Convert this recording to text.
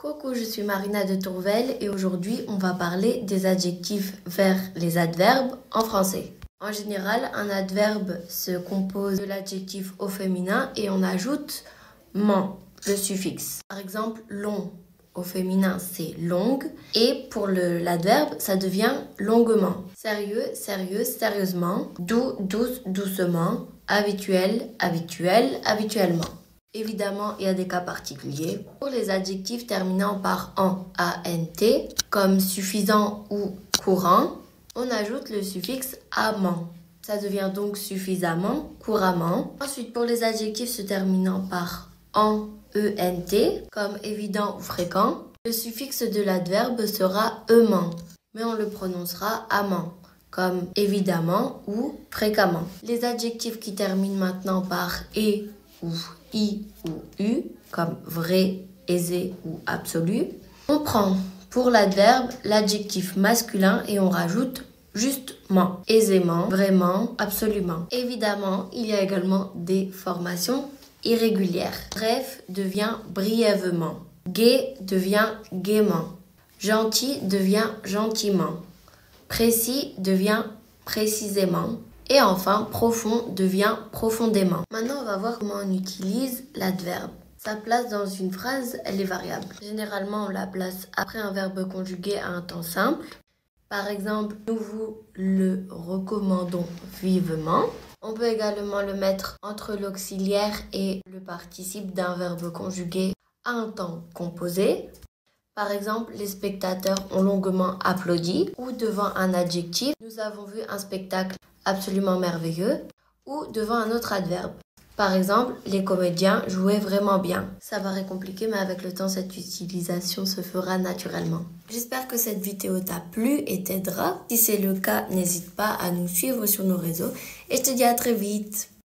Coucou, je suis Marina de Tourvel et aujourd'hui on va parler des adjectifs vers les adverbes en français. En général, un adverbe se compose de l'adjectif au féminin et on ajoute ment, le suffixe. Par exemple, long au féminin c'est longue et pour l'adverbe ça devient longuement. Sérieux, sérieuse, sérieusement. Doux, douce, doucement. Habituel, habituel, habituellement. Évidemment, il y a des cas particuliers. Pour les adjectifs terminant par en, ant, comme suffisant ou courant, on ajoute le suffixe amant. Ça devient donc suffisamment, couramment. Ensuite, pour les adjectifs se terminant par en, ent, comme évident ou fréquent, le suffixe de l'adverbe sera ement, mais on le prononcera amant, comme évidemment ou fréquemment. Les adjectifs qui terminent maintenant par et ou i ou u, comme vrai, aisé ou absolu. On prend pour l'adverbe l'adjectif masculin et on rajoute justement, aisément, vraiment, absolument. Évidemment, il y a également des formations irrégulières. Bref devient brièvement. Gai devient gaiement. Gentil devient gentiment. Précis devient précisément. Et enfin, profond devient profondément. Maintenant, on va voir comment on utilise l'adverbe. Sa place dans une phrase, elle est variable. Généralement, on la place après un verbe conjugué à un temps simple. Par exemple, nous vous le recommandons vivement. On peut également le mettre entre l'auxiliaire et le participe d'un verbe conjugué à un temps composé. Par exemple, les spectateurs ont longuement applaudi. Ou devant un adjectif, nous avons vu un spectacle absolument merveilleux. Ou devant un autre adverbe. Par exemple, les comédiens jouaient vraiment bien. Ça paraît compliqué, mais avec le temps, cette utilisation se fera naturellement. J'espère que cette vidéo t'a plu et t'aidera. Si c'est le cas, n'hésite pas à nous suivre sur nos réseaux. Et je te dis à très vite.